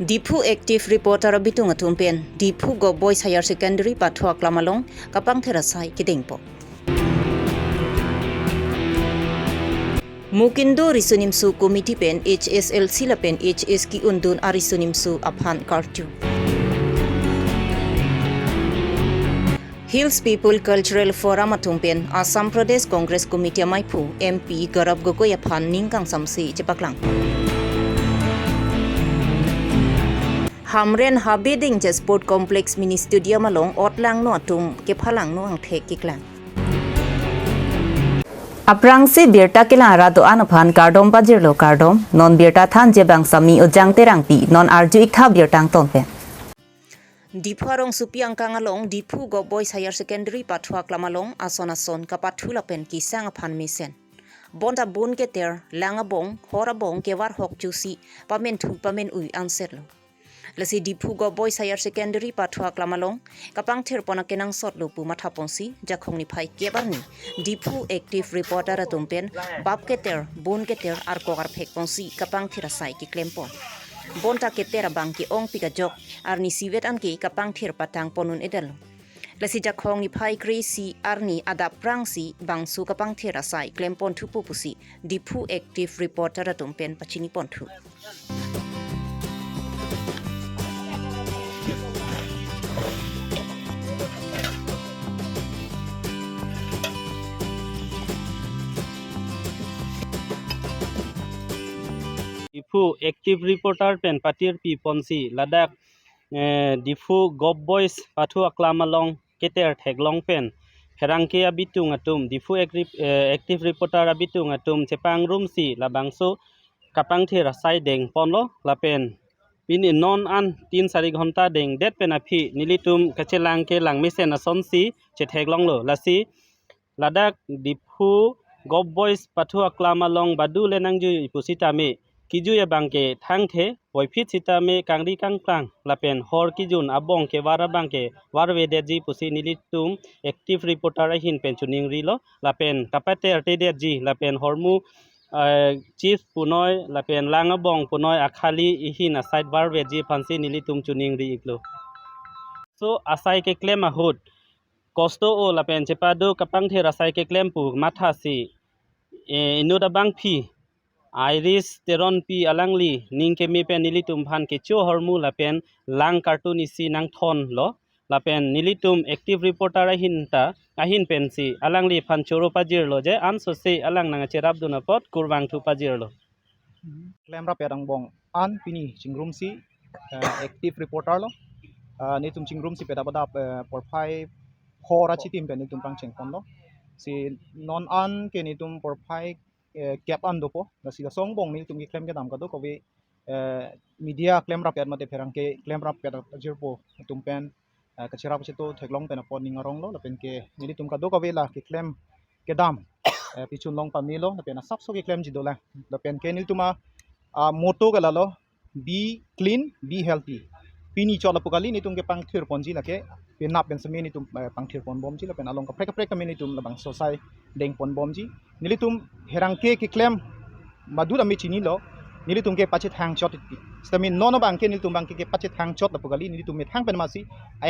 Dipu active reporter bitung atumpen Dipu go boys higher secondary pathua klamalong kapang terasai kidingpo. Mukindo risunimsu committee pen HSLC la pen HS ki undun arisunimsu aphan kartu. Hills People Cultural Forum atumpen Assam Pradesh Congress Committee Maipu MP Garab Gogoi aphan ningkang samsi cepaklang. Hamren Habeding je Sport Complex Mini Studio malong otlang no atum ke phalang no ang thek kiklang. Aprang se birta kila rado anaphan kardom bajirlo kardom non birta than je bang sami ojang terang pi non arju ikha birtang tonpe. Dipharong supiang kangalong Dipu go boys higher secondary pathua klamalong ason kapathula pen kisang aphan misen. Bonda bun ke ter langabong horabong ke war hok chusi pamen thu pamen ui anserlo. Lasi Dipu go boys higher secondary pathua klamalong kapang therpona kenang sot lupu mathaponsi jakhong ni phai kebarni Dipu active reporter atumpen bab keter bun keter ar kokar phekponsi kapang thirasai ki klempon bonta ketera bangki ong pika jok arni sivet anki kapang thir patang ponun edal lasi jakhong ni phai krisi arni ada prangsi bangsu kapang thirasai klempon thupu pusi Dipu active reporter atumpen pachini ponthu. Dipu active reporter pen patir pi ponsi ladak Dipu gob boys pathu aklamalong keter theglong pen herangke abitung atum Dipu active reporter abitung atum chepang room si labangso kapang thira sai deng ponlo lapen pini non an 3-4 ghonta deng det pen aphi nilitum kachelang ke lang mesen ason si che theglong lo lasi ladak Dipu gob boys pathu aklamalong badu lenangju pusitame Kiju ya bangke thangke boyphit sitame kangri kangplang lapen hor kijun abong ke wara bangke warwe deji pusi nilitum active reporter hin penchuning rilo lapen kapate arte deji lapen hormu chief punoi lapen langabong punoi akhali ihin aside warwe ji phansi nilitum chuning ri iklo so asai ke claim ahut kosto o lapen chepado kapang the asai ke claim pu matha si inoda bang phi Iris teron pi alangli ningke mi pen nilitum phan ke cho hormu lapen lang cartoon isi nang thon lo lapen nilitum active reporter ahin pen si alangli phan choro pajir lo je anso se alang nang cherap duna pot kurwang thu pajir lo claim rap yang bong an pini chingrum si active reporter lo ni tum chingrum si peda bada por phai khora chitim pen ni tum pang chengpon lo si non an ke ni tum por phai cap an dopo nasi da song bong ni tum ki claim ke dam ka do ko we media claim rap yat mate pherang ke claim rap peda jirpo tum pen ka chira pa chito theklong pen apon ning arong lo pen ke ni tum ka do ko we la ki claim ke dam pichun long pamilo pen sap so ki claim ji do la pen ke ni tuma moto ka la lo be clean be healthy pini chola pukali ni tum ke pang thir ponji la ke pen nap pen semi ni tum pang thir pon bom ji la pen along ka prek ka ni tum la bang sosai deng pon bom ji nilitum herang ke ki claim madura mi chini lo nilitum ke pache thang shot ti stami nono bang ke nilitum bang ke pache thang shot la pugali nilitum me thang pen masi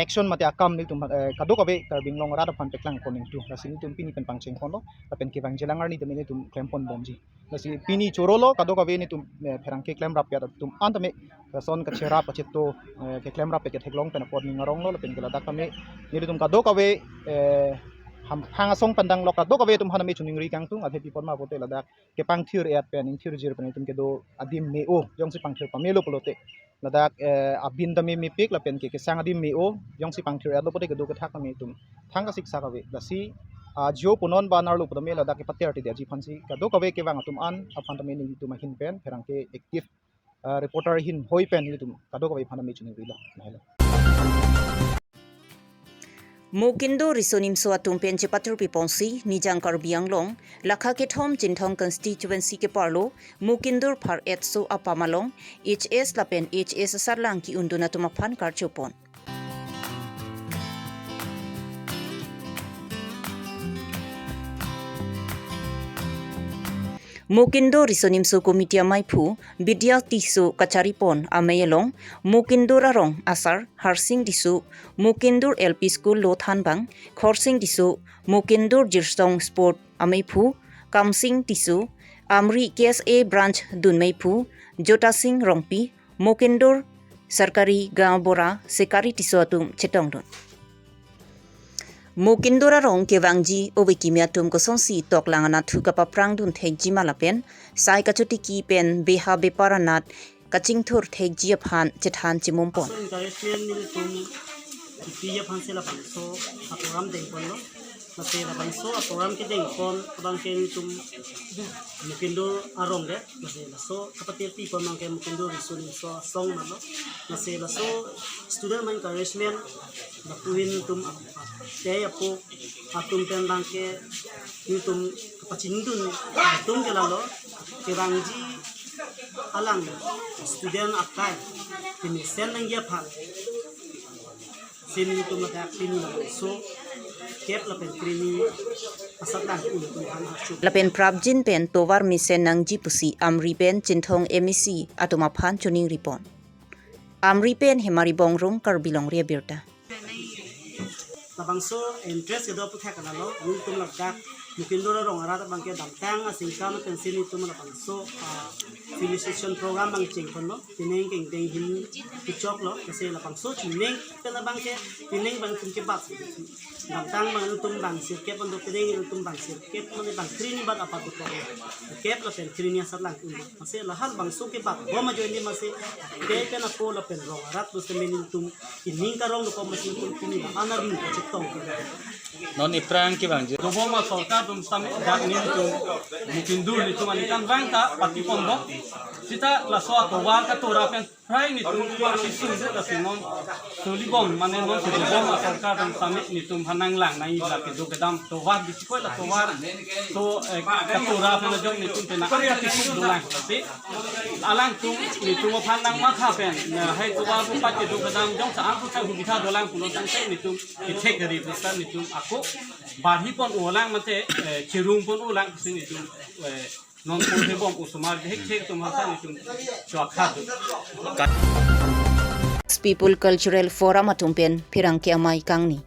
action mate akam nilitum kado ka be karbing long rada pan peklang koning tu lasi nilitum pini pen pang cheng kono la pen ke bang jelangar ni tum nilitum claim pon bom ji lasi pini chorolo kado ka be nitum herang ke claim rap ya tum antame son ka chera pache to ke claim rap ke theklong pen pon ngarong lo la pen ke la dakame nilitum kado ka be ham hanga song pandang loka do ka ve tum hanami chuning ri kang tung athe pi pon ma bote lada ke pang thir at pen in thir jir pen tum ke do adim me o jong si pang thir pamelo polote lada abin da me pik la pen ke sang adim me o jong si pang thir at bote ke do ka thak me tum thang ka sik sa ka ve da si jo punon banar lu pudame lada ke pater ti de ji phansi ka do ka ve ke wang tum an aphan tame ni tum hin pen pherang ke active reporter hin hoi pen ni tum ka do ka ve phanami chuning ri la nahela Mukindo risonim so atumpen chepatur piponsi nijang Karbi Long lakha ke thom jinthong constituency ke parlo Mukindur phar etso apamalong HS lapen HS sarlang ki unduna tumaphan karchopon Mukindo risonimso komiti amaipu bidya tisu kacaripon amayelong mukindur arong asar harsing disu mukindur LP School lo thanbang khorsing disu mukindur jirsong sport amaipu kamsing tisu amri KSA branch dunmaipu jota sing rongpi mukindur sarkari gambora sekari tisu atum chetongdon Mukindora rong ke wangji obekimia tum ko sonsi tok langana thu ka paprang dun thekji malapen sai ka chuti ki pen beha beparanat kaching thur thekji aphan chethan chimumpon So encouragement nil tum kiya phansela phanso atoram deng kon lo nase la phanso atoram ke deng kon abang ken tum mukindur arong de nase la so kapatir pi pon mang ke mukindur risun so song na lo nase la so student encouragement na puin tum te apo atum pen bang ke ni tum kapacing dun tum ke la lo ke bangji alang student akai ini sen nang ya phan sin itu maka ini so kep la pen krimi asat dan untuk han hachu lapen prabjin pen towar misen nangji pusi amri pen chinthong MEC atuma phan chuning ripon amri pen hemari bongrong Karbi Longri Abirta labang so interest ke do pu thak na lo ni tum la dak mungkin do rong ara ta bang ke dam tang asing ka na pen sin itu la bang so felicitation program bang ching kon lo tineng keng deng hin ti chok lo kasi la bang so tineng pe la bang ke tineng bang tum ke bak dam tang bang tum bang sir ke pon do tineng tum bang sir ke pon bang trini bak apa tu ko ke la pen trini asat lang tum kasi la hal bang so ke bak bo ma jo ni ma se ke pe na ko la pen rong ara tu se menin tum ining ka rong ko ma sin tum tini la ana ring ko chitong non iprang ki bang do bo ma solka tum sam dak ni tum mungkin dur ni tum ani kan bang ta pati pondok sita la so to war ka to ra pen prai ni tum war si sun la sinon to li bom mane non se bo ma solka tum sam ni tum hanang lang nai la ke do kedam to war bi ko la to war to ka to ra pen jong ni tum pe na ka ti su do lang si alang tum ni tum phan nang ma kha pen hai to war bu pa ke do kedam jong sa ang ka hu bi tha do lang pulo sang se ni tum ke thek ri sa ni tum ako barhi pon ulang mate chirung pon ulang sing itu non pon he bom usumar hek thek tum hasan itu chakha People Cultural Forum atumpen pirangki amai kangni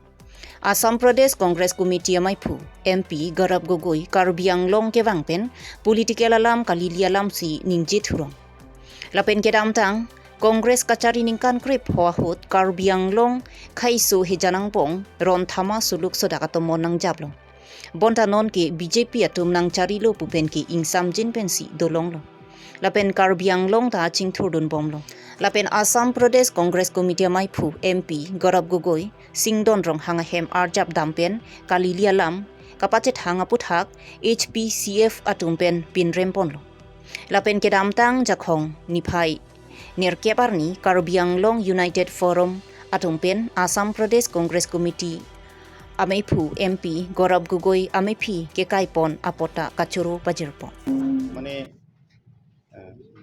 Assam Pradesh Congress Committee amai phu MP Garab Gogoi Karbi Anglong ke wangpen political alam kalili alam si ningji thurong lapen ke damtang Congress kachari ningkan krip hoa hot Karbi Anglong khaisu hejanang pong ron thama suluk sodakato monang jablong bonta non ke BJP atum nang chari lo pupen ke ingsam jin pensi dolong lo lapen Karbi Anglong ta chingthur dun bomlo lapen Assam Pradesh Congress Committee amai phu MP Garab Gogoi singdon rong hanga hem arjap dampen kalili alam kapachet hanga puthak HPCF atumpen pinrem ponlo lapen ke damtang jakhong niphai Nirkeparni Karbi Anglong United Forum atumpen Assam Pradesh Congress Committee amaipu MP Garab Gogoi amaipi ke kaipon apota kachuru pajirpon মানে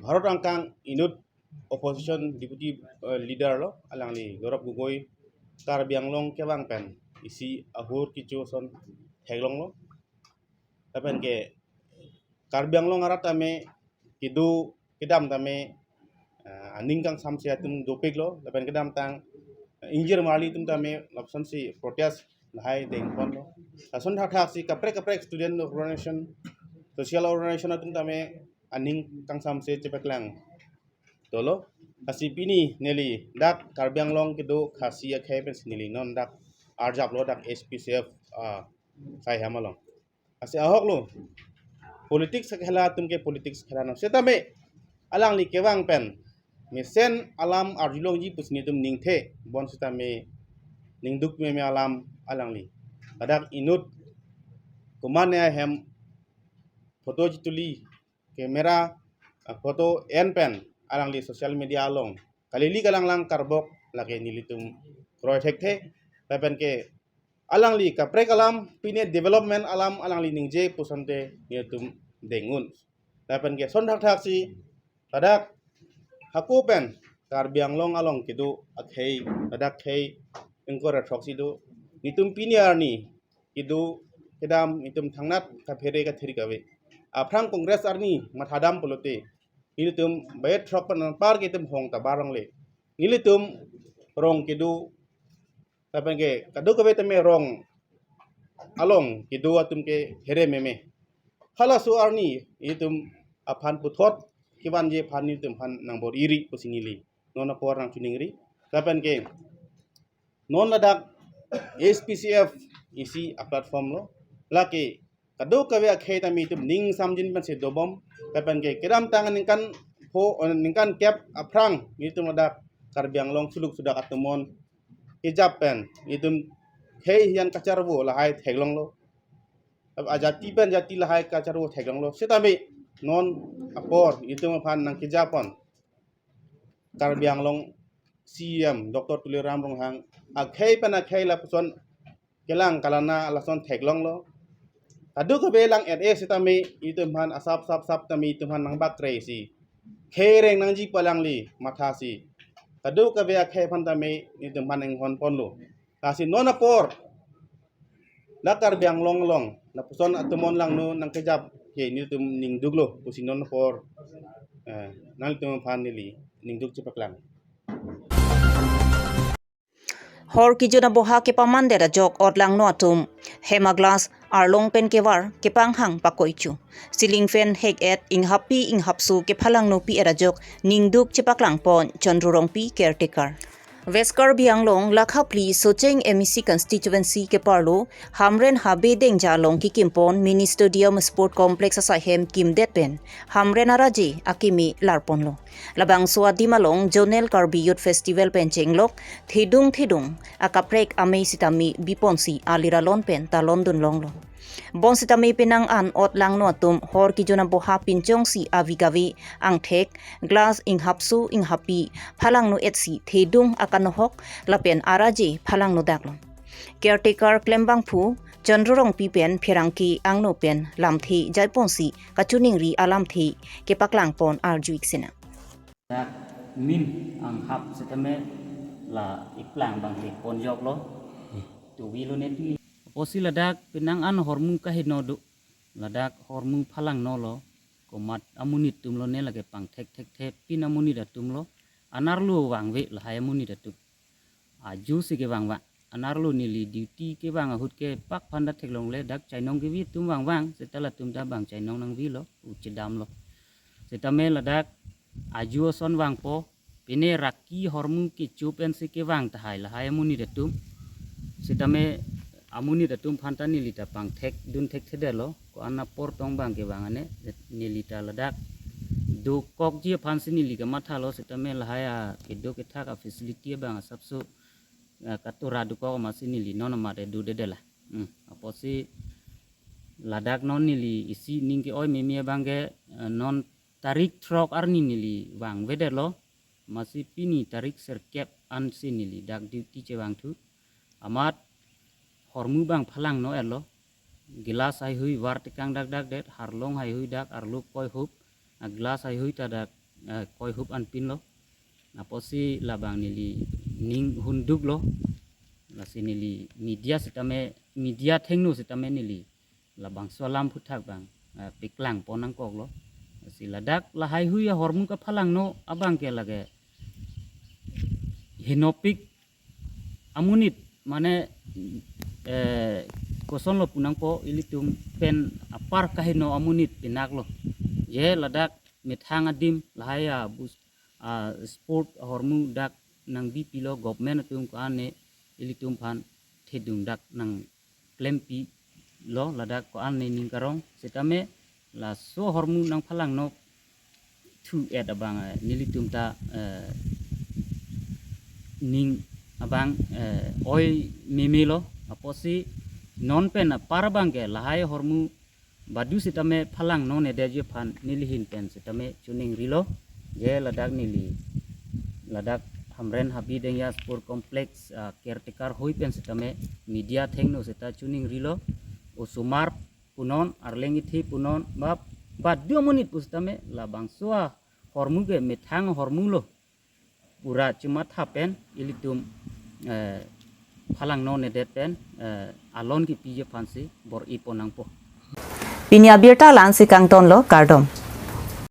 ভারত আংকাং ইনুট opposition deputy leader লো আলাংনি গৌরব গগৈ কার্বি আংলং কেবাং pen EC আহুর কিছু সন হেগলং লো তাপেন কে কার্বি আংলং আরা তামে কিদু কিদাম তামে ningkang samsia tum dopik lo lapen kedam tang injir mali tum tame lapsan si protest lahai deng kon lo lason thak si kaprek student organization social organization tum tame aning kang samse chepeklang tolo asi pini neli dak Karbi Anglong kido khasi akhe pen neli non dak arjap lo dak SPCF sai hamalong asi ahok lo politics khela tum ke politics khela no setame alang li kewang pen mesen alam arjulong ji pusni tum ningthe bon sita me ningduk me alam alangli adak inut kumane hem photo jituli kamera photo en pen alangli social media along kalili kalanglang karbok lage nilitum kroy thekte tapen ke alangli kapre kalam pine development alam alangli ningje pusante nitum dengun tapen ke son thak si tadak hakupen Karbi Anglong along kidu akhei adak khei engkor athoksi du nitum piniar ni kidu kedam nitum thangnat ka phere ka thiri kawe พรางคองเกรสอาร์นี่มาทัดามพลเตอิลิตุมเบททรอปนันปาร์กิตุมหงตาบารองเลอิลิตุมรองกิดูแต่เป็นเกกดูก็เวทเมรองอลองกิดูอาตุมเกเฮเรเมเมฮัลาสูอาร์นี่อิลิตุมพันปุถอดคิวันเจพันอิลิตุมพันนังบอร์อิริปุสิงิลีนนปอร์นังชุนิงรีแต่เป็นเกนนระดับ SPCF isi a platform lo laki kado kawe akhe tami tum ning samjin pan se dobom kapan ke kiram tangan ningkan ho ningkan cap aprang itu ada karbiang long suluk sudah atumon hijab pen itu hei hian kacarwo lahai theglong lo ajati pen jati lahai kacarwo theglong lo sitami non apor itu phan nang hijapon karbiang long CM Dr. Tuliram Ronghang akhei pen akhei la puson kelang kalana alasan theglong lo adu ko belang sitami itumhan asap sap tami itumhan nang bakre si khereng nang ji palang li matha si adu ko be akhe phan tami itumhan eng hon pon lo kasi nona por lakar biang long na puson atumon lang no nang kejap ke ni tum ning duglo pusin nona por nang tum phan nili ning dug chipaklang hor ki jona boha ke pamande ra jok otlang no atum hema glass arlong pen ke war ke panghang pakoichu ceiling fan hek et ing hapsu ke phalang no pi era jok ningduk chepaklang pon chandrurong pi caretaker West Karbi lakha pli Socheng MEC constituency ke parlo hamren habe deng jalong ki kimpon mini stadium sport complex asahem kimdet pen hamren araji akimi larponlo labang swadi malong Jonel Karbi Youth Festival pen chenglok thidung akaprek ame sitami biponsi aliralon pen talon dun longlo bon sitami penang an ot lang no atum hor ki jona boha pinchong si avigavi ang thek glass ing hapsu ing hapi phalang no etsi thedung akanohok lapen araji phalang no daklom caretaker klembang phu chandrorong pi pen pherangki ang no pen lamthi jaiponsi kachuning ri alamthi ke paklang pon arjuik sina dak min ang hap setame la iplang bang he pon jok lo tu wi lo net posi ladak pinang an hormu kahinodu ladak hormu phalang no lo komat amunit tum lo ne lage pang thek pin amunit atum lo anarlu wangwe lahai amunit atum aju si ke wangwa anarlu nili duty ke wang hut ke pak phanda theklong le dak chainong ke wi tum wang setala tum da bang chainong nang wi lo uchidam lo setame ladak aju son wang po pine raki hormu ki chupen si ke wang tahai lahai amunit atum setame amuni datum phanta nilita pang thek dun thek thedelo ko anna por tong bang ke bangane nilita ladak do kok ji phansi nilika mathalo setame lahaya kedo ke thaka facility bang sabsu katura du ko masinili non mare du dedela aposi ladak non nili isi ningki oi memia bangge non tarik trok arni nili wang wedelo masi pini tarik serkep an sinili dak duty che wang thu amat hormu bang phalang no elo gelas hai hui war tikang dak det harlong hai hui dak arlu koi hup glass hai hui ta dak koi hup an pin lo na posi labang nili ning hunduk lo la sinili media sitame media thengnu sitame nili labang solam phuthak bang piklang ponang kok lo sila dak la hai hui hormu ka phalang no abang ke lage hinopik amunit mane koson lo punang po ilitum pen apar kahino amunit pinak lo ye ladak mithang adim lahaya bus sport hormu dak nang bi pilo government atum ko ane ilitum phan thedung dak nang klempi lo ladak ko ane ning karong setame la so hormu nang phalang no thu et abang nilitum ta ning abang oi memelo aposi non pen parabang ke lahai hormu badu sitame phalang non edeje phan nilihin pen sitame chuning rilo je ladak nili ladak hamren habi dengya sport complex caretaker hoi pen sitame media thengno sita chuning rilo usumar punon arlengi thi punon badu munit pustame labang suah hormu ke methang hormu lo pura cuma thapen ilitum phalang no ne det pen alon ki pije phansi bor iponang po Pini Abirta lan si kang ton lo kardom.